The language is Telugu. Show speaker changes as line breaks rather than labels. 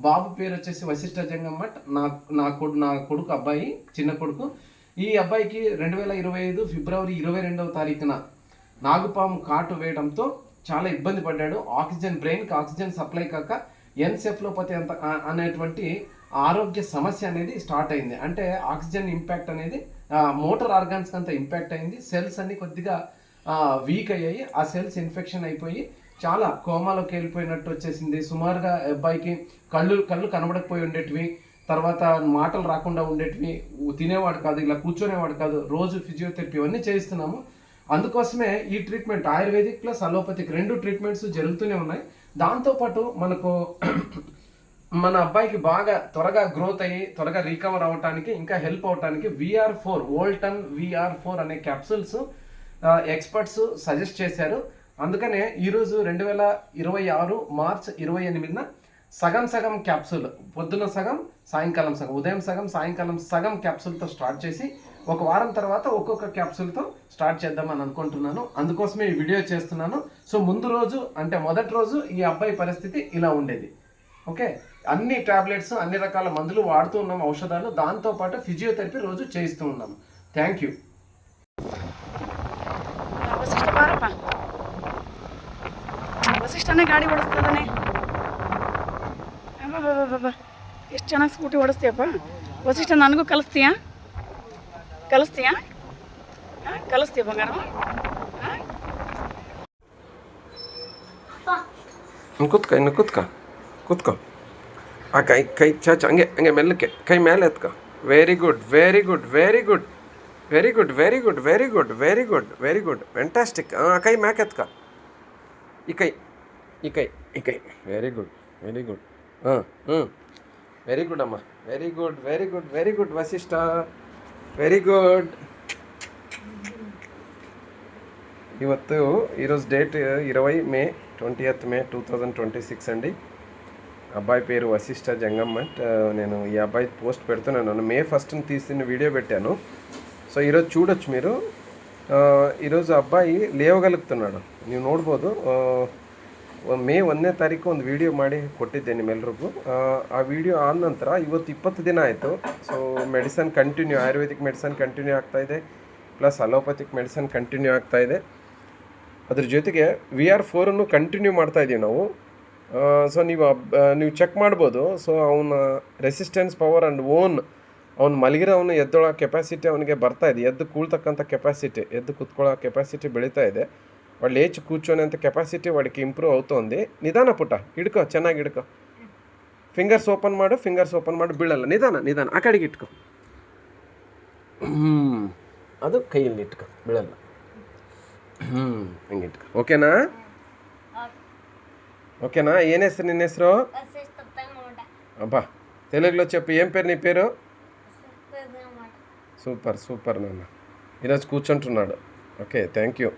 బాబు పేరు వచ్చేసి వశిష్ఠ జంగమ్మట్. నా కొడుకు అబ్బాయి, చిన్న కొడుకు. ఈ అబ్బాయికి 2025 ఫిబ్రవరి 22వ తారీఖున నాగుపాము కాటు వేయడంతో చాలా ఇబ్బంది పడ్డాడు. బ్రెయిన్కి ఆక్సిజన్ సప్లై కాక ఎన్సెఫ్లోపతి అంత అనేటువంటి ఆరోగ్య సమస్య అనేది స్టార్ట్ అయింది. అంటే ఆక్సిజన్ ఇంపాక్ట్ అనేది మోటార్ ఆర్గాన్స్కి అంతా ఇంపాక్ట్ అయింది. సెల్స్ అన్ని కొద్దిగా వీక్ అయ్యాయి. ఆ సెల్స్ ఇన్ఫెక్షన్ అయిపోయి చాలా కోమాలోకి వెళ్ళిపోయినట్టు వచ్చేసింది. సుమారుగా అబ్బాయికి కళ్ళు కనబడకపోయి ఉండేటివి, తర్వాత మాటలు రాకుండా ఉండేటివి, తినేవాడు కాదు, ఇలా కూర్చొనేవాడు కాదు. రోజు ఫిజియోథెరపీ ఇవన్నీ చేయిస్తున్నాము. అందుకోసమే ఈ treatment ayurvedic plus allopathic 2 treatments జరుగుతూనే ఉన్నాయి. దాంతోపాటు మనకు మన అబ్బాయికి బాగా త్వరగా గ్రోత్ అయ్యి త్వరగా రికవర్ అవ్వటానికి ఇంకా హెల్ప్ అవటానికి VR4 వోల్టన్ VR4 అనే క్యాప్సూల్స్ ఎక్స్పర్ట్స్ సజెస్ట్ చేశారు. అందుకనే ఈరోజు 2026 మార్చ్ 28న సగం క్యాప్సూల్, పొద్దున సగం సాయంకాలం సగం, ఉదయం సగం సాయంకాలం సగం క్యాప్సూల్తో స్టార్ట్ చేసి ఒక వారం తర్వాత ఒక్కొక్క క్యాప్సూల్తో స్టార్ట్ చేద్దామని అనుకుంటున్నాను. అందుకోసమే ఈ వీడియో చేస్తున్నాను. సో ముందు రోజు అంటే మొదటి రోజు ఈ అబ్బాయి పరిస్థితి ఇలా ఉండేది. ఓకే, అన్ని టాబ్లెట్స్ అన్ని రకాల మందులు వాడుతూ ఉన్నాం, ఔషధాలు. దాంతోపాటు ఫిజియోథెరపీ రోజు చేయిస్తూ ఉన్నాము. Thank you.
ವಸಿಷ್ಠನೇ ಗಾಡಿ ಓಡಿಸ್ತದಾನೆ. ಎಷ್ಟು ಚೆನ್ನಾಗಿ ಸ್ಕೂಟಿ ಓಡಿಸ್ತೀಯಪ್ಪ ವಸಿಷ್ಠ. ನನಗೂ ಕಲಿಸ್ತೀಯಾ ಕಲಿಸ್ತೀಯ ಬಂಗಾರ?
ಕೂತ್ಕೋ. ಆ ಕೈ ಚಾಚು, ಹಂಗೆ ಮೆಲ್ಲಕ್ಕೆ ಕೈ ಮೇಲೆ ಎತ್ಕೋ. Very good fantastic. ಕೈ ಮ್ಯಾಕ್ ಎತ್ಕೋ. ಈ ಕೈ ವೆರಿ ಗುಡ್ ವೆರಿ ಗುಡ್ ಅಮ್ಮ. Very good Vasishtha, very good. ఈరోజు డేట్ 20 మే 2026 అండి. అబ్బాయి పేరు వశిష్ఠ జంగమ్మట్. నేను ఈ అబ్బాయి పోస్ట్ పెడుతున్నాను. మే 1న తీసిన వీడియో పెట్టాను. సో ఈరోజు చూడొచ్చు మీరు. ఈరోజు ಅಬ್ಬಾಯಿ ಲೇವಗಲುಗುತ್ತಾడు. ನೀವು ನೋಡ್ಬೋದು. ಮೇ 1ನೇ ತಾರೀಕು ಒಂದು ವಿಡಿಯೋ ಮಾಡಿ ಕೊಟ್ಟಿದ್ದೆ ನಿಮ್ಮೆಲ್ರಿಗೂ. ಆ ವಿಡಿಯೋ ಆದ ನಂತರ ಇವತ್ತು 20 ದಿನ ಆಯಿತು. So medicine continue, Ayurvedic medicine continue ಆಗ್ತಾಯಿದೆ, ಪ್ಲಸ್ ಅಲೋಪತಿಕ್ ಮೆಡಿಸನ್ ಕಂಟಿನ್ಯೂ ಆಗ್ತಾಯಿದೆ. ಅದ್ರ ಜೊತೆಗೆ VR4 ಕಂಟಿನ್ಯೂ ಮಾಡ್ತಾಯಿದ್ದೀವಿ ನಾವು. ಸೊ ನೀವು ಚೆಕ್ ಮಾಡ್ಬೋದು. ಸೊ ಅವನ ರೆಸಿಸ್ಟೆನ್ಸ್ ಪವರ್ ಆ್ಯಂಡ್ ಅವ್ನು ಮಲಗಿರೋವನು ಎದ್ದೊಳೋ ಕೆಪಾಸಿಟಿ ಅವನಿಗೆ ಬರ್ತಾಯಿದೆ. ಎದ್ದು ಕೂಳ್ತಕ್ಕಂಥ ಕೆಪಾಸಿಟಿ, ಎದ್ದು ಕೂತ್ಕೊಳ್ಳೋ ಕೆಪಾಸಿಟಿ ಬೆಳೀತಾ ಇದೆ. వాళ్ళు లేచి కూర్చొని అంత కెపాసిటీ వాడికి ఇంప్రూవ్ అవుతోంది. నిదాన పుట్ట, ಹಿಡ್ಕೋ, ಚೆನ್ನಾಗಿ ಹಿಡ್ಕೋ. ಫಿಂಗರ್ಸ್ ಓಪನ್ ಮಾಡು, ಬೀಳಲ್ಲ. ನಿಧಾನ ಆ ಕಡೆಗೆ ಇಟ್ಕೋ. ಅದು ಕೈಯಲ್ಲಿ ಇಟ್ಕೋ, ಬೀಳಲ್ಲ. ಹಂಗೆ ಇಟ್ಕೋ. ఓకేనా? ఏం ಹೆಸರು నిన్న ಹೆಸರು? అబ్బా, తెలుగులో చెప్పు. ఏం పేరు నీ పేరు? సూపర్ నాన్న. ఈరోజు కూర్చుంటున్నాడు. Okay, thank you.